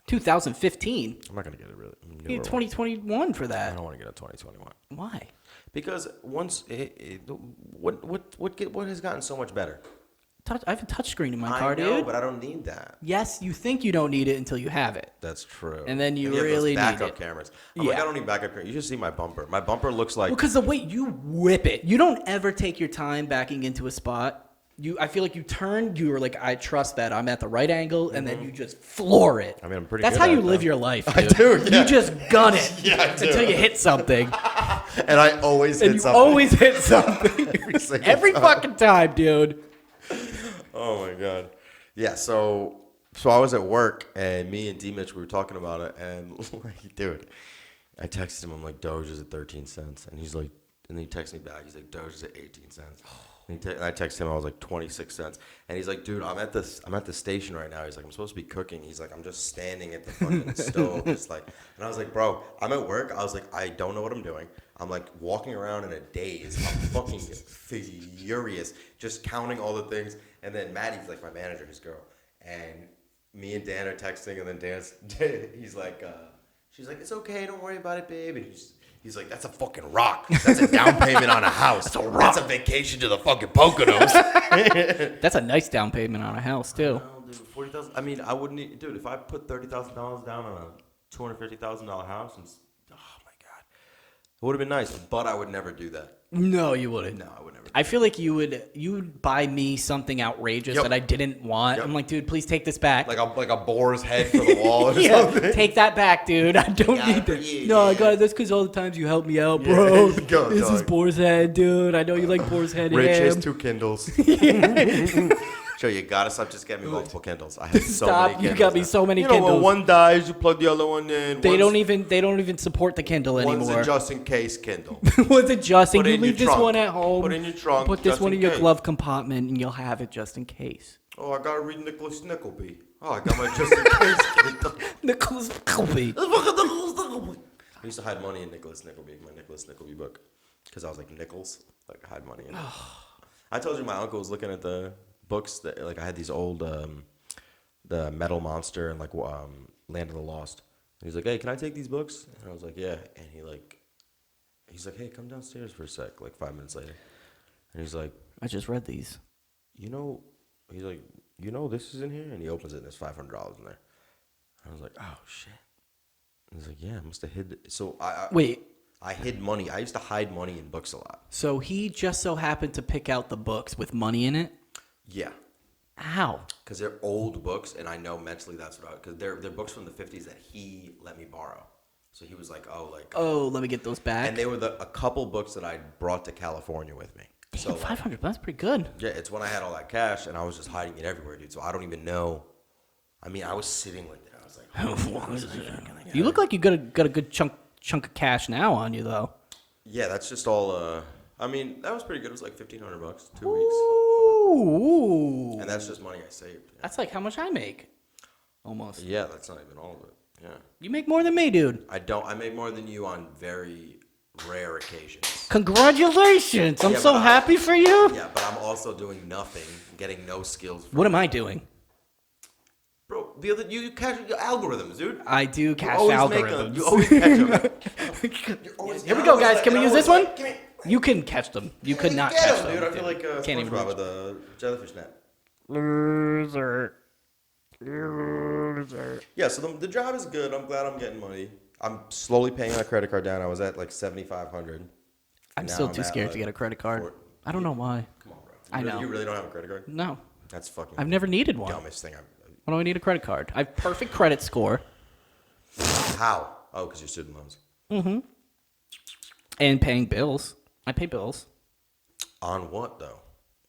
2015. I'm not gonna get it really. You need 2021 for that. I don't want to get a 2021. Why? Because once what has gotten so much better? I have a touchscreen in my car, dude. I know, but I don't need that. Yes, you think you don't need it until you have it. That's true. And then you have really those need backup it. cameras. I'm like, I don't need backup cameras. You should see my bumper. My bumper looks like. Well, because the way you whip it, you don't ever take your time backing into a spot. I feel like you turn. You were like, I trust that I'm at the right angle, and then you just floor it. I mean, I'm pretty. That's good how you at live that. your life, dude. I do. Yeah. You just gun it I do. until you hit something. And I always hit something. Always hit something. Every fucking time, dude. Oh my god. Yeah. So I was at work, and me and D Mitch, we were talking about it, and like, dude, I texted him. I'm like, Doge is at 13 cents, and he's like, and he texts me back. He's like, Doge is at 18 cents. And I texted him. I was like 26 cents, and he's like, dude, I'm at the station right now. He's like, I'm supposed to be cooking. He's like, I'm just standing at the fucking stove, just like. And I was like, bro, I'm at work. I was like, I don't know what I'm doing. I'm like walking around in a daze. I'm fucking furious, just counting all the things. And then Maddie's like my manager, his girl, and me and Dan are texting, and then he's like, she's like, it's okay, don't worry about it, babe. And he's like, that's a fucking rock. That's a down payment on a house. That's a rock. That's a vacation to the fucking Poconos. That's a nice down payment on a house too. Well, dude, 40,000. I mean, I wouldn't need, dude. If I put $30,000 down on a $250,000 house, oh my god, it would have been nice. But I would never do that. No, you wouldn't. No, I would never. I feel like you would buy me something outrageous that I didn't want. I'm like, dude, please take this back. Like a boar's head for the wall or yeah, something. Take that back, dude. I don't need that. No, I got it. That's because all the times you helped me out, bro. This is boar's head, dude. I know you like boar's head. Rich ham. has 2 Kindles. Joe, you gotta stop just getting me multiple Kindles. I have so many Kindles. You got me so many Kindles. When one dies, you plug the other one in. They don't even support the Kindle anymore. One's a just in case Kindle. One's adjusting. Put it You in leave your this trunk. one at home. Put it in your trunk. Put this just one in in your case. glove compartment, and you'll have it just in case. Oh, I gotta read Nicholas Nickleby. Oh, I got my just in case Kindle. Nicholas Nickleby. I used to hide money in Nicholas Nickleby, my Nicholas Nickleby book, because I was like Nichols, like hide money in it. I told you my uncle was looking at the books that like I had these old the Metal Monster and like Land of the Lost. And he's like, "Hey, can I take these books?" And I was like, "Yeah." And he's like, "Hey, come downstairs for a sec." Like 5 minutes later, and he's like, I just read these. "You know," he's like, this is in here," and he opens it and there's $500 in there. I was like, "Oh shit." And he's like, "Yeah, I must have hid." So Wait. I hid money. I used to hide money in books a lot. So he just so happened to pick out the books with money in it? Yeah. How? Because they're old books, and I know mentally that's what because they're books from the 50s that he let me borrow. So he was like, oh, let me get those back. And they were a couple books that I brought to California with me. Damn, So 500, that's pretty good. yeah, it's when I had all that cash, and I was just hiding it everywhere, dude. So I don't even know. I mean, I was sitting like that. I was like, You look like you got a good chunk of cash now on you, though. yeah, that's just all. I mean, that was pretty good. It was like $1,500, 2 weeks, Ooh. and that's just money I saved. Yeah. That's like how much I make. Almost. Yeah, that's not even all of it. Yeah. You make more than me, dude. I don't. I make more than you on very rare occasions. Congratulations. I'm Yeah, so but happy for you. Yeah, but I'm also doing nothing, getting no skills. What am I doing? Bro, you catch your algorithms, dude. I do catch always algorithms. You always catch them. Here we go, guys. Can we use this one? Give me. You can catch them. You could not Get catch them, them. dude. I feel like Can't even SpongeBob reach. with a jellyfish net. Loser. Yeah, so the job is good. I'm glad I'm getting money. I'm slowly paying my credit card down. I was at like $7,500. I'm Now still I'm too at, scared like, to get a credit card. four- I don't know why. Come on, bro. I know. You really don't have a credit card? No. That's fucking I've never needed one. dumbest thing I've. Why do I need a credit card? I have perfect credit score. How? Oh, because you're student loans. And paying bills. I pay bills. On what though?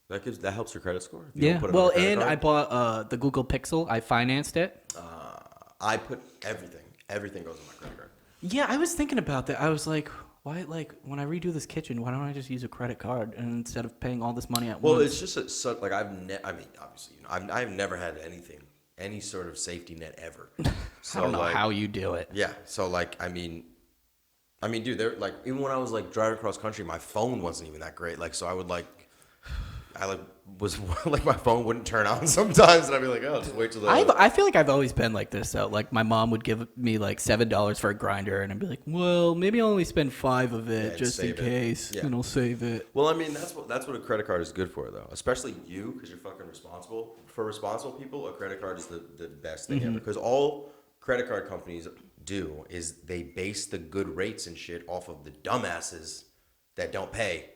That helps your credit score. If you Yeah. don't put it on Well, a credit and card? I bought the Google Pixel. I financed it. I put everything. Everything goes on my credit card. Yeah, I was thinking about that. I was like, why? Like, when I redo this kitchen, why don't I just use a credit card and instead of paying all this money at Well, once? it's just like I mean, obviously, I've never had any sort of safety net ever. So, I don't know like, how you do it. Yeah. So like, I mean, dude, they're like, even when I was like driving across country, my phone wasn't even that great. Like, so I was like my phone wouldn't turn on sometimes, and I'd be like, oh, just wait till the. I feel like I've always been like this though. Like my mom would give me like $7 for a grinder, and I'd be like, "Well, maybe I'll only spend 5 of it and just in save it. case, Yeah. and I'll save it." Well, I mean, that's what a credit card is good for, though. Especially you, because you're fucking responsible. For responsible people, a credit card is the best thing ever. Because all credit card companies do is they base the good rates and shit off of the dumbasses that don't pay.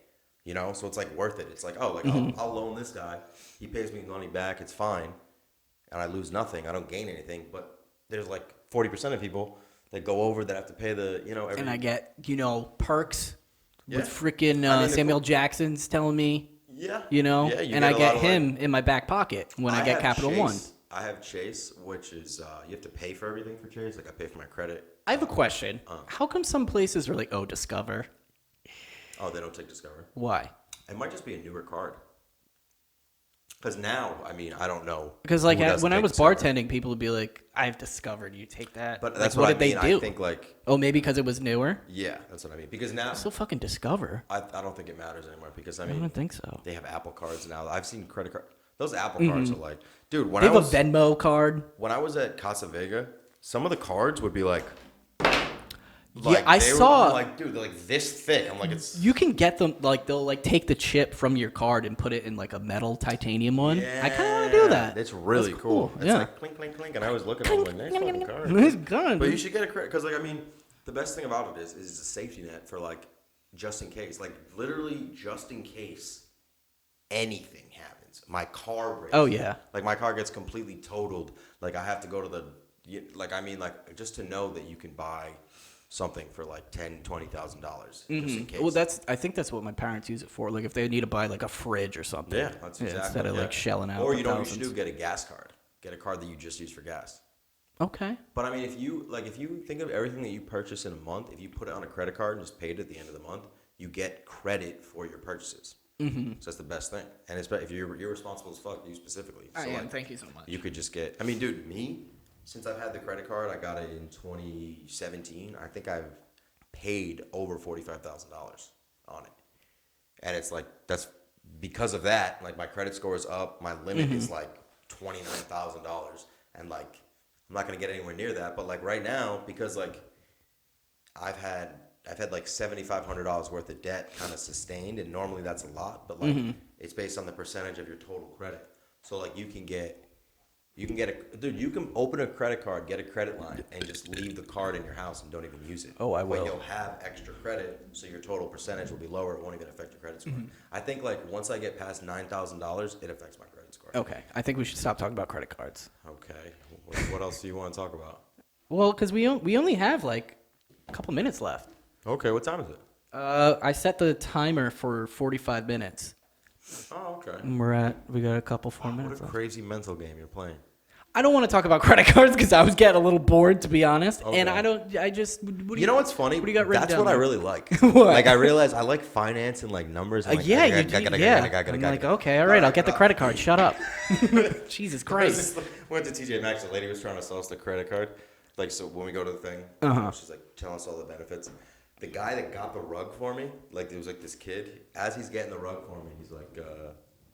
You know, so it's like worth it. It's like, oh, like I'll loan this guy. He pays me money back. It's fine, and I lose nothing. I don't gain anything. But there's like 40% of people that go over that have to pay the, every. And I get perks Yeah. with freaking I mean, Samuel Jackson's telling me, Yeah. and get I a lot get of, him like, in my back pocket when I get have Capital Chase. One. I have Chase, which is you have to pay for everything for Chase. Like I pay for my credit. I have a question. How come some places are like, oh, Discover? Oh, they don't take Discover. Why? It might just be a newer card. Because now, I mean, I don't know. Because who like doesn't when I take was Discover. bartending, people would be like, "I've discovered you take that." But Like, that's what what did I mean. they do? I think like, Oh, maybe because it was newer. yeah, that's what I mean. Because now, Still fucking Discover. I don't think it matters anymore. Because I I mean, don't think so. they have Apple cards now. I've seen credit card. Those Apple cards are like, dude. When They I have was a Venmo card. when I was at Casa Vega, some of the cards would be like. I they were- saw- I'm like, dude, they're like this thick. I'm like, it's. You can get them like they'll like take the chip from your card and put it in like a metal titanium one. I kind of want to do that. It's really That's cool. It's Yeah. like clink, clink, clink. And I was looking, I was like, nice fucking card. Nice gun. But you should get a credit because, like, I mean, the best thing about it is a safety net for like just in case, like literally just in case anything happens. My car breaks. Oh, yeah. Like my car gets completely totaled. Like I have to go to like I mean like just to know that you can buy something for like $10,000-$20,000 just in case. Well, I think that's what my parents use it for. Like if they need to buy like a fridge or something. Yeah, that's exactly. Instead of like shelling out. Or the you know what you thousands. should do? Get a gas card. Get a card that you just use for gas. Okay. But I mean, if you think of everything that you purchase in a month, if you put it on a credit card and just pay it at the end of the month, you get credit for your purchases. Mm-hmm. So that's the best thing. And it's if you're responsible as fuck, you specifically. I So, am. like, Thank you so much. you could just get. I mean, dude, since I've had the credit card, I got it in 2017. I think I've paid over $45,000 on it, and it's like that's because of that, like my credit score is up. My limit is like $29,000, and like I'm not gonna get anywhere near that. But like right now, because like I've had like $7,500 worth of debt kind of sustained, and normally that's a lot, but like it's based on the percentage of your total credit. So like you can open a credit card, get a credit line, and just leave the card in your house and don't even use it. Oh, I will. But you'll have extra credit, so your total percentage will be lower. It won't even affect your credit score. I think like once I get past $9,000, it affects my credit score. Okay, I think we should stop talking about credit cards. Okay. What else do you want to talk about? Well, because we only have like a couple minutes left. Okay, what time is it? I set the timer for 45 minutes. Oh, okay. And we got a couple 4 minutes What a left. crazy mental game you're playing. I don't want to talk about credit cards because I was getting a little bored, to be honest. Okay. And You know what's funny? What do you got written That's down what I there? really like. What? Like I realize I like finance and like numbers. And like, Yeah, I you gotta- do. Yeah. gotta- I'm like, okay, all right, I'll get the credit card. Shut up. Jesus Christ. Went to TJ Maxx. The lady was trying to sell us the credit card. Like, so when we go to the thing, she's like telling us all the benefits. The guy that got the rug for me, like there was like this kid. As he's getting the rug for me, he's like,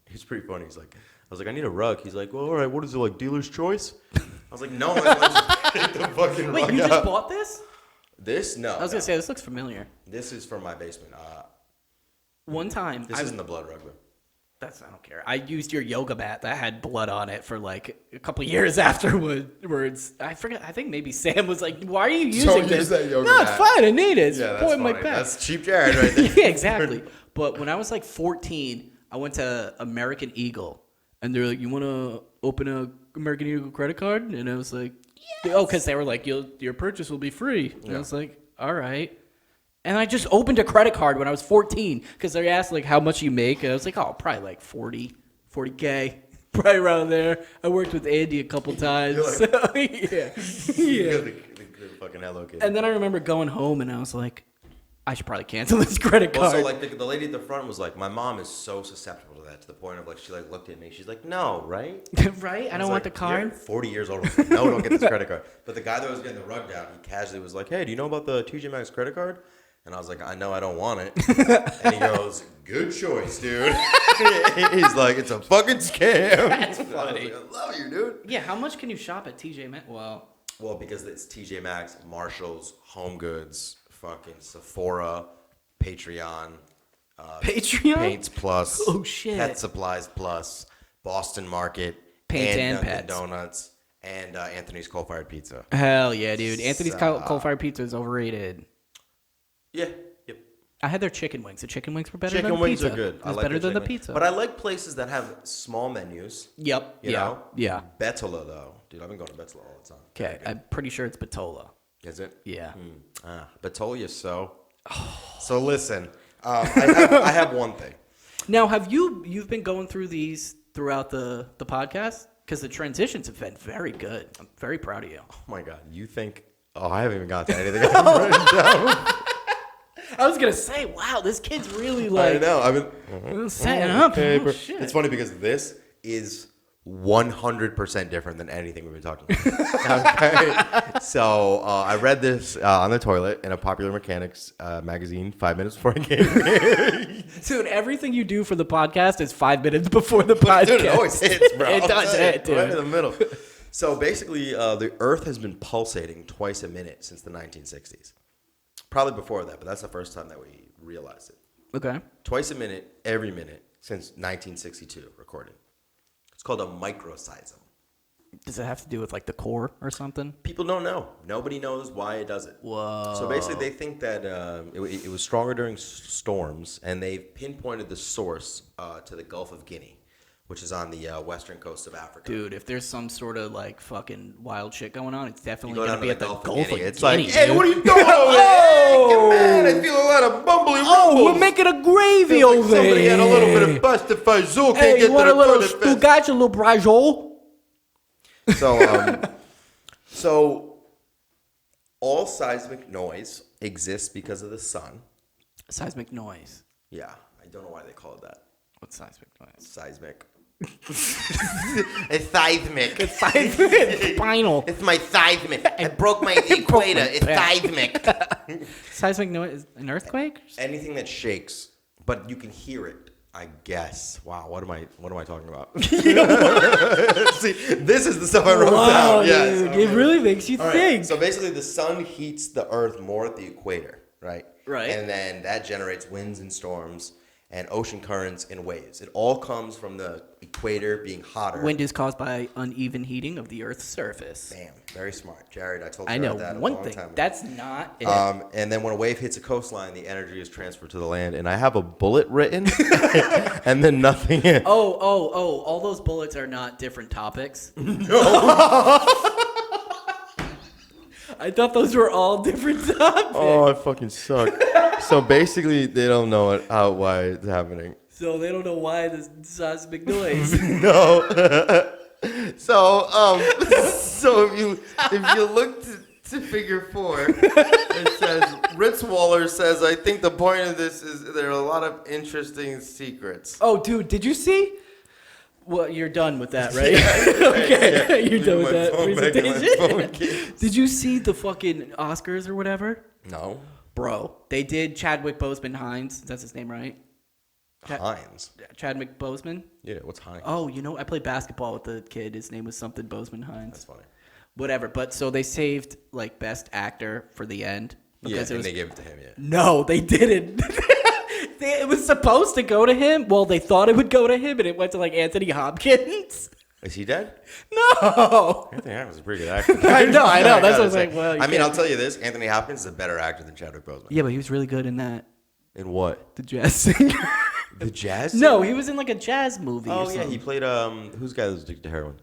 he's pretty funny. He's like, I was like, I need a rug. He's like, well, all right, what is it, like dealer's choice? I was like, no, man, let's just get the fucking rug. Wait, you out. just bought this? This? No. I was going to say, this looks familiar. This is from my basement. One time. This isn't the blood rug, though. I don't care. I used your yoga mat that had blood on it for like a couple years afterwards. I forget. I think maybe Sam was like, "Why are you using this?" That yoga No, mat. it's fine. I need it. It's Yeah, that's point in my funny. back. That's cheap Jared right there. Yeah, exactly. But when I was like 14, I went to American Eagle, and they're like, "You want to open a American Eagle credit card?" And I was like, yes. "Oh," because they were like, your purchase will be free." And I was like, "All right." And I just opened a credit card when I was 14 because they asked like how much you make, and I was like, "Oh, probably like 40K, probably around there." I worked with Andy a couple times, You're so yeah, yeah. the fucking Hello Kitty. And then I remember going home, and I was like, I should probably cancel this credit Well, card. so like the lady at the front was like, my mom is so susceptible to that, to the point of like she like looked at me, she's like, no, right? Right? I was don't want the like, card. "You're 40 years old. No, don't get this credit card." But the guy that was getting the rug down, he casually was like, "Hey, do you know about the TJ Maxx credit card?" And I was like, "I know, I don't want it." And he goes, "Good choice, dude." He's like, "It's a fucking scam." That's And funny. I was like, I love you, dude. Yeah, how much can you shop at TJ Maxx? Well, because it's TJ Maxx, Marshalls, Home Goods, fucking Sephora, Patreon, Patreon? Paints Plus, Oh, shit. Pet Supplies Plus, Boston Market, Paints and Dunkin' Pets. Donuts, and Anthony's Coal Fired Pizza. Hell yeah, dude. Anthony's So- coal-fired pizza is overrated. Yeah, yep. I had their chicken wings. The chicken wings were better Chicken than the wings pizza. are good. It was better than the pizza. But I like places that have small menus. Yep. You know? Yeah. Betola, though. Dude, I've been going to Betola all the time. Okay. I'm pretty sure it's Batola. Is it? Yeah. Betola, so. So listen, I have one thing. Now, you've been going through these throughout the podcast? Because the transitions have been very good. I'm very proud of you. Oh my God, you think? Oh, I haven't even got to anything I've written down. I was going to say, wow, this kid's really like I know. I've been setting up. paper. Oh, shit. It's funny because this is 100% different than anything we've been talking about. Okay. So I read this on the toilet in a Popular Mechanics magazine 5 minutes before I came here. Dude, everything you do for the podcast is 5 minutes before the podcast. Dude, it always hits, bro. It I'm does saying, hit, dude. right in the middle. So basically, the Earth has been pulsating twice a minute since the 1960s. Probably before that, but that's the first time that we realized it. Okay. Twice a minute, every minute, since 1962, recorded. It's called a microseism. Does it have to do with like the core or something? People don't know. Nobody knows why it does it. Whoa. So basically, they think that it was stronger during storms, and they've pinpointed the source to the Gulf of Guinea, which is on the western coast of Africa. Dude, if there's some sort of like fucking wild shit going on, it's definitely You go going to down be to at the the Gulf Gulf of of Guinea. Guinea. It's like, hey, dude. what are you doing over there? Hey, man, I feel a lot of bumbly rumbles. Oh, we're making a gravy Feels like over somebody here. had a little bit of busted fazoo. Can't Hey, get you to want the a little toilet fast. stugach, a little brajol? So all seismic noise exists because of the sun. Seismic noise. Yeah, I don't know why they call it that. What's seismic noise? Seismic. It's seismic. It's seismic. Spinal. It's my seismic. I broke my equator. It's back. seismic. Seismic noise is an earthquake? Anything that shakes, but you can hear it. I guess. Wow, what am I talking about? See, this is the stuff I wrote down. Yes. Dude, it really makes you think. Right. So basically, the sun heats the Earth more at the equator, right? Right. And then that generates winds and storms and ocean currents and waves. It all comes from the equator being hotter. Wind is caused by uneven heating of the Earth's surface. Bam. Very smart, Jared. I told you I know about that one a long thing. time ago. That's not it. And then when a wave hits a coastline, the energy is transferred to the land. And I have a bullet written, and then nothing. Oh! All those bullets are not different topics. No. I thought those were all different topics. Oh, I fucking suck. So basically, they don't know why it's happening. So they don't know why this seismic noise. No. So if you look to figure 4, it says Ritzwaller says, I think the point of this is there are a lot of interesting secrets. Oh, dude, did you see? Well, you're done with that, right? Yeah, Okay, yeah. you're done with that Phone back in my phone presentation. case. Did you see the fucking Oscars or whatever? No. Bro, they did Chadwick Boseman Hines. That's his name, right? Hines. Chadwick Boseman? Yeah, what's Hines? Oh, I played basketball with the kid. His name was something Boseman Hines. That's funny. Whatever. But so they saved like best actor for the end. Yeah, Because and they gave it to him, yeah. No, they didn't. It was supposed to go to him. Well, they thought it would go to him, and it went to like Anthony Hopkins. Is he dead? No. Anthony Hopkins is a pretty good actor. I know. That's what I gotta was say. like. Well, I mean, I'll tell you this: Anthony Hopkins is a better actor than Chadwick Boseman. yeah, but he was really good in that. In what? The jazz singer. The jazz? No, he was in like a jazz movie. Oh or yeah, something. he played who's the guy that was addicted to heroin?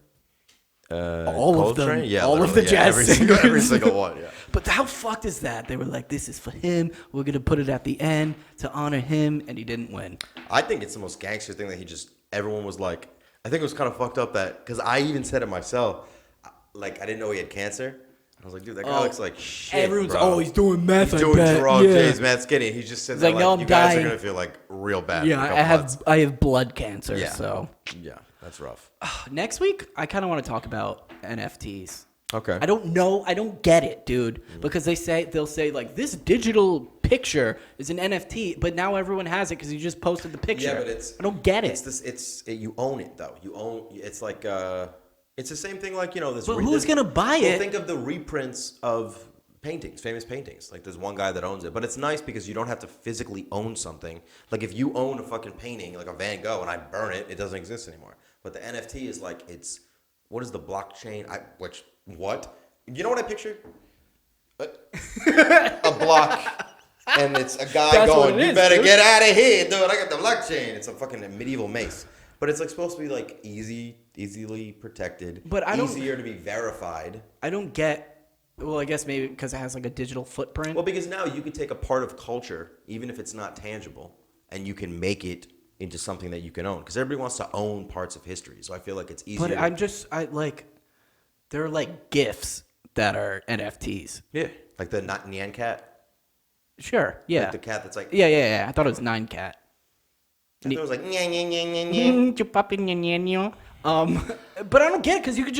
All of them. Coltrane? Yeah, all of the literally, jazz singers. every single one. Yeah. But how fucked is that? They were like, "This is for him. We're gonna put it at the end to honor him," and he didn't win. I think it's the most gangster thing that everyone was like, I think it was kind of fucked up that, because I even said it myself, like I didn't know he had cancer. I was like, dude, that guy looks like shit. Everyone's bro. he's doing meth. He's I doing bet. drugs. Yeah. Yeah, he's mad skinny. He just said He's that like, no, I'm you guys dying. are gonna feel like real bad. Yeah, for a I couple months. have blood cancer. Yeah. So Yeah, that's rough. next week, I kind of want to talk about NFTs. Okay. I don't know. I don't get it, dude. Because they'll say like this digital picture is an NFT, but now everyone has it because you just posted the picture. Yeah, but I don't get it. You own it though. It's like it's the same thing like this. But who's gonna buy it? Think of the reprints of paintings, famous paintings. Like there's one guy that owns it, but it's nice because you don't have to physically own something. Like if you own a fucking painting, like a Van Gogh, and I burn it, it doesn't exist anymore. But the NFT is like what is the blockchain? What? You know what I pictured? A block. And it's a guy That's going, what it you is, better dude. get out of here, dude. I got the blockchain. It's a fucking medieval mace. But it's like supposed to be like easily protected. But I don't- easier to be verified. I don't get. Well, I guess maybe because it has like a digital footprint. Well, because now you could take a part of culture, even if it's not tangible, and you can make it into something that you can own. Because everybody wants to own parts of history. So I feel like it's easier. But there are like GIFs that are NFTs. Yeah. Like the not Nyan cat. Sure. Yeah. Like the cat that's like. Yeah. I thought it was 9cat. I thought it was like. Nyah. But I don't get it because you could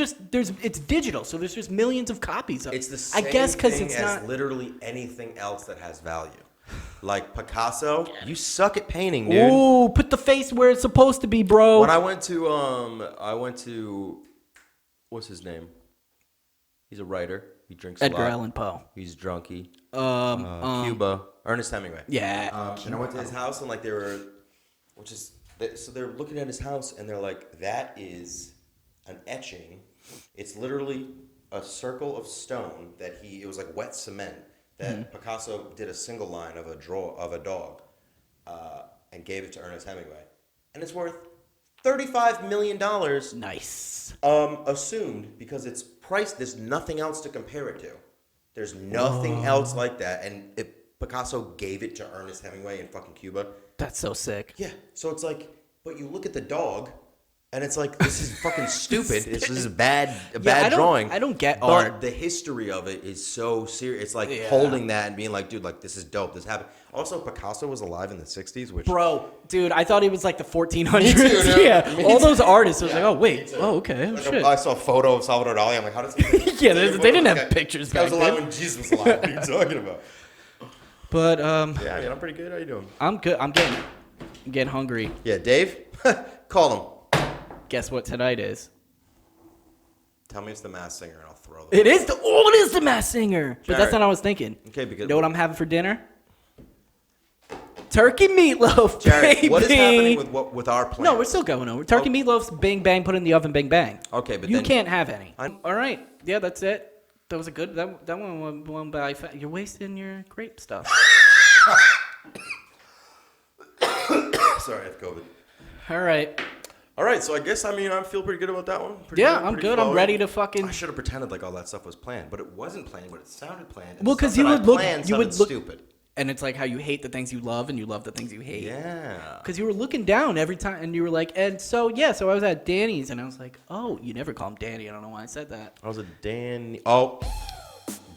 it's digital, so there's just millions of copies of it. It's the same thing as literally anything else that has value. Like Picasso, you suck at painting, dude. Ooh, put the face where it's supposed to be, bro. When I went to, what's his name? He's a writer. He drinks Edgar a lot. Allan Poe. He's drunky. Cuba. Ernest Hemingway. Yeah. And I went to his house and like they're looking at his house and they're like, that is an etching. It's literally a circle of stone it was like wet cement that Picasso did a single line of a dog and gave it to Ernest Hemingway. And it's worth $35 million. Nice. Assumed because it's priced. There's nothing else to compare it to. There's nothing else like that. And Picasso gave it to Ernest Hemingway in fucking Cuba. That's so sick. Yeah. So it's like, but you look at the dog, and it's like, this is fucking stupid. This is a bad drawing. I don't get but art. The history of it is so serious. It's like Yeah. holding that and being like, dude, like this is dope. This happened. Also, Picasso was alive in the 60s, which Bro, dude, I thought he was like the 1400s. Me too, dude. Yeah, Me all too. those artists. I was Yeah, like, oh, me wait. too. Oh, okay. Oh, like shit. I saw a photo of Salvador Dali. I'm like, how does he Yeah, they didn't have pictures This guy was back alive then. when Jesus was alive. What are you talking about? But Yeah, I mean, I'm pretty good. How you doing? I'm good. I'm getting get hungry. Yeah, Dave, call him. Guess what tonight is? Tell me it's the Masked Singer, and I'll throw them. It is the Masked Singer. But that's Jared. not what I was thinking. Okay, because You know what I'm having for dinner? Turkey meatloaf, Jared, baby. what is happening with our plan? No, we're still going over. Turkey meatloaf's bang bang, put in the oven, bang bang. Okay, but you then- can't have any. I'm- All right, yeah, that's it. That was a good. That one went by. You're wasting your grape stuff. Sorry, I have COVID. All right. All right, so I guess I feel pretty good about that one. Pretty Yeah, good, I'm pretty good. I'm flowing. ready to fucking. I should have pretended like all that stuff was planned, but it wasn't planned. But it sounded planned. and Well, the 'cause stuff you that I would look- planned you would sounded look- stupid. And it's like how you hate the things you love and you love the things you hate. Yeah. Because you were looking down every time, and you were like, and so yeah, so I was at Danny's, and I was like, oh, you never call him Danny. I don't know why I said that. I was a Dan. Oh,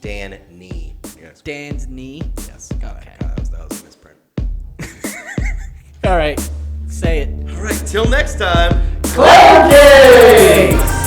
Dan Nee. Yes. Dan's knee. Yes. Okay. That was a misprint. All right, say it. All right. Till next time. Clay cakes!